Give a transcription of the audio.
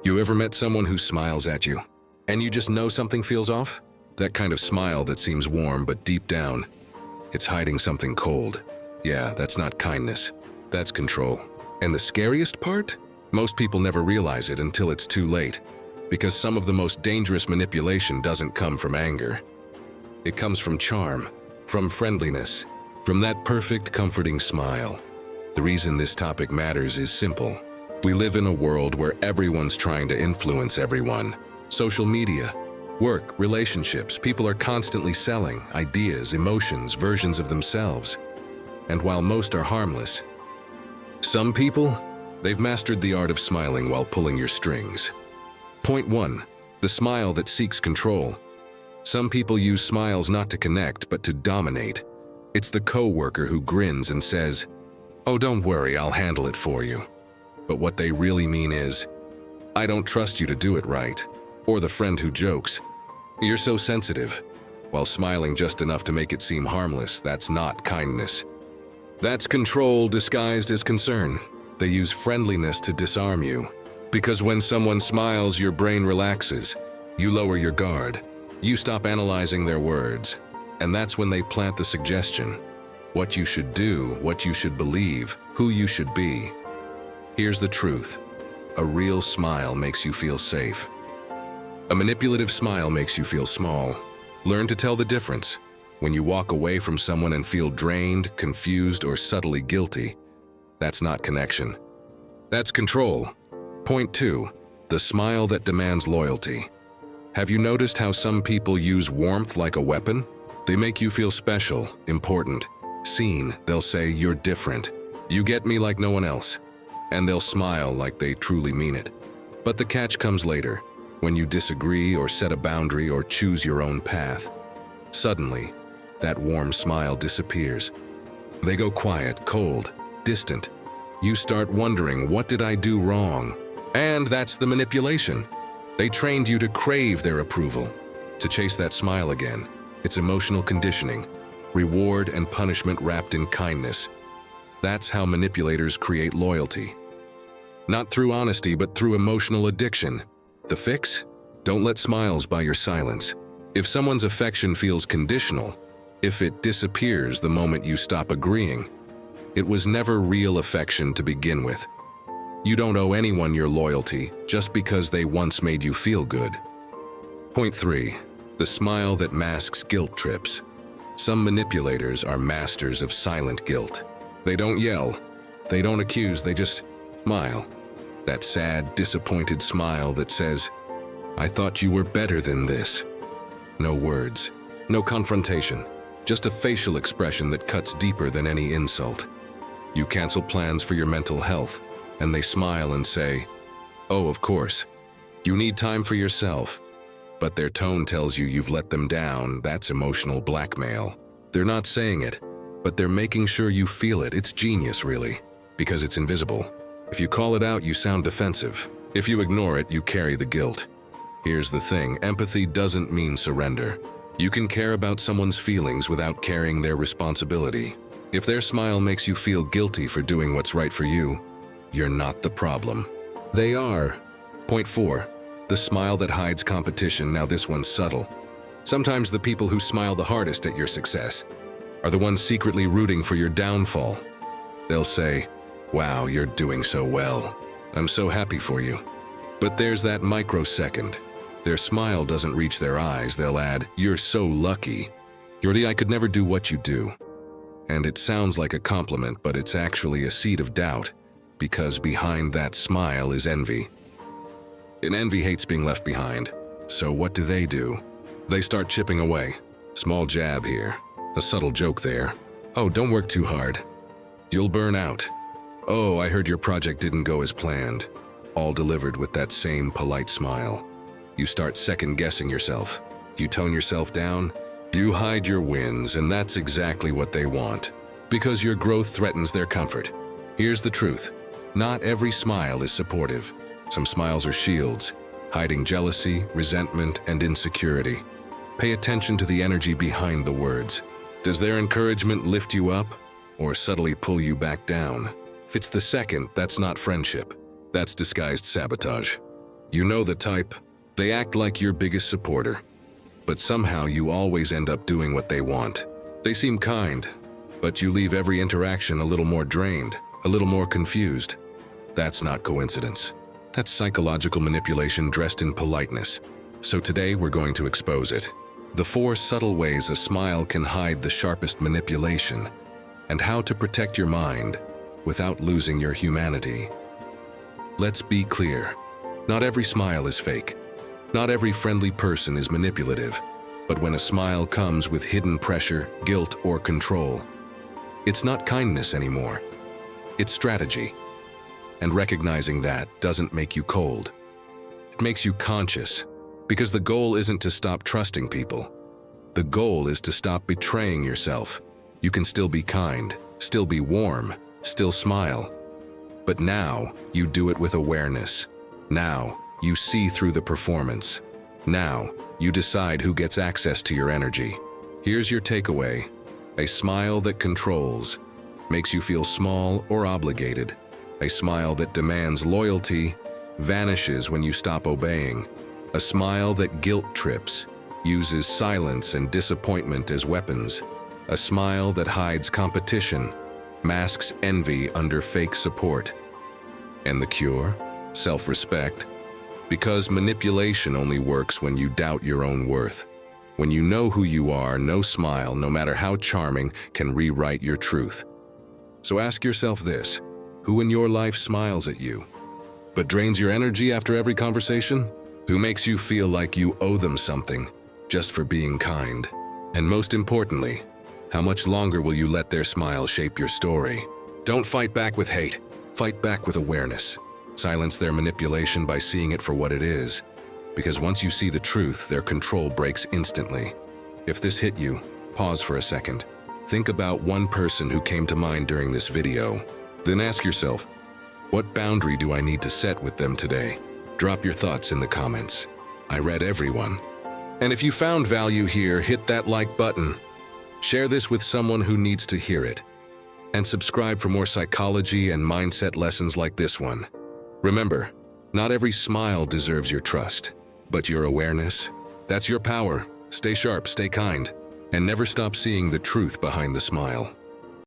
You ever met someone who smiles at you, and you just know something feels off? That kind of smile that seems warm, but deep down, it's hiding something cold. Yeah, that's not kindness. That's control. And the scariest part? Most people never realize it until it's too late, because some of the most dangerous manipulation doesn't come from anger. It comes from charm, from friendliness, from that perfect, comforting smile. The reason this topic matters is simple. We live in a world where everyone's trying to influence everyone. Social media, work, relationships, people are constantly selling ideas, emotions, versions of themselves. And while most are harmless, some people, they've mastered the art of smiling while pulling your strings. Point 1. The smile that seeks control. Some people use smiles not to connect, but to dominate. It's the coworker who grins and says, "Oh, don't worry, I'll handle it for you." But what they really mean is, "I don't trust you to do it right." Or the friend who jokes, "You're so sensitive," while smiling just enough to make it seem harmless. That's not kindness. That's control disguised as concern. They use friendliness to disarm you. Because when someone smiles, your brain relaxes. You lower your guard. You stop analyzing their words. And that's when they plant the suggestion. What you should do, what you should believe, who you should be. Here's the truth. A real smile makes you feel safe. A manipulative smile makes you feel small. Learn to tell the difference. When you walk away from someone and feel drained, confused, or subtly guilty, that's not connection. That's control. Point 2. The smile that demands loyalty. Have you noticed how some people use warmth like a weapon? They make you feel special, important, seen. They'll say, "You're different. You get me like no one else." And they'll smile like they truly mean it. But the catch comes later, when you disagree or set a boundary or choose your own path. Suddenly, that warm smile disappears. They go quiet, cold, distant. You start wondering, what did I do wrong? And that's the manipulation. They trained you to crave their approval, to chase that smile again. It's emotional conditioning, reward and punishment wrapped in kindness. That's how manipulators create loyalty. Not through honesty, but through emotional addiction. The fix? Don't let smiles buy your silence. If someone's affection feels conditional, if it disappears the moment you stop agreeing, it was never real affection to begin with. You don't owe anyone your loyalty just because they once made you feel good. Point 3. The smile that masks guilt trips. Some manipulators are masters of silent guilt. They don't yell, they don't accuse, they just smile. That sad, disappointed smile that says, "I thought you were better than this." No words, no confrontation, just a facial expression that cuts deeper than any insult. You cancel plans for your mental health, and they smile and say, "Oh, of course, you need time for yourself." But their tone tells you you've let them down. That's emotional blackmail. They're not saying it, but they're making sure you feel it. It's genius, really, because it's invisible. If you call it out, you sound defensive. If you ignore it, you carry the guilt. Here's the thing, empathy doesn't mean surrender. You can care about someone's feelings without carrying their responsibility. If their smile makes you feel guilty for doing what's right for you, you're not the problem. They are. Point 4. The smile that hides competition. Now this one's subtle. Sometimes the people who smile the hardest at your success are the ones secretly rooting for your downfall. They'll say, "Wow, you're doing so well. I'm so happy for you." But there's that microsecond. Their smile doesn't reach their eyes. They'll add, "You're so lucky. Yordi, I could never do what you do." And it sounds like a compliment, but it's actually a seed of doubt, because behind that smile is envy. And envy hates being left behind. So what do? They start chipping away. Small jab here, a subtle joke there. "Oh, don't work too hard. You'll burn out." "Oh, I heard your project didn't go as planned." All delivered with that same polite smile. You start second-guessing yourself. You tone yourself down. You hide your wins, and that's exactly what they want, because your growth threatens their comfort. Here's the truth. Not every smile is supportive. Some smiles are shields, hiding jealousy, resentment, and insecurity. Pay attention to the energy behind the words. Does their encouragement lift you up, or subtly pull you back down? If it's the second, that's not friendship. That's disguised sabotage. You know the type. They act like your biggest supporter, but somehow you always end up doing what they want. They seem kind, but you leave every interaction a little more drained, a little more confused. That's not coincidence. That's psychological manipulation dressed in politeness. So today we're going to expose it. The 4 subtle ways a smile can hide the sharpest manipulation, and how to protect your mind without losing your humanity. Let's be clear. Not every smile is fake. Not every friendly person is manipulative. But when a smile comes with hidden pressure, guilt, or control, it's not kindness anymore. It's strategy. And recognizing that doesn't make you cold. It makes you conscious, because the goal isn't to stop trusting people. The goal is to stop betraying yourself. You can still be kind, still be warm, still smile. But now you do it with awareness. Now you see through the performance. Now you decide who gets access to your energy. Here's your takeaway. A smile that controls makes you feel small or obligated. A smile that demands loyalty vanishes when you stop obeying. A smile that guilt trips uses silence and disappointment as weapons. A smile that hides competition masks envy under fake support. And the cure? Self-respect. Because manipulation only works when you doubt your own worth. When you know who you are, no smile, no matter how charming, can rewrite your truth. So ask yourself this: who in your life smiles at you, but drains your energy after every conversation? Who makes you feel like you owe them something just for being kind? And most importantly, how much longer will you let their smile shape your story? Don't fight back with hate. Fight back with awareness. Silence their manipulation by seeing it for what it is. Because once you see the truth, their control breaks instantly. If this hit you, pause for a second. Think about one person who came to mind during this video. Then ask yourself, what boundary do I need to set with them today? Drop your thoughts in the comments. I read everyone. And if you found value here, hit that like button. Share this with someone who needs to hear it. And subscribe for more psychology and mindset lessons like this one. Remember, not every smile deserves your trust, but your awareness. That's your power. Stay sharp, stay kind, and never stop seeing the truth behind the smile.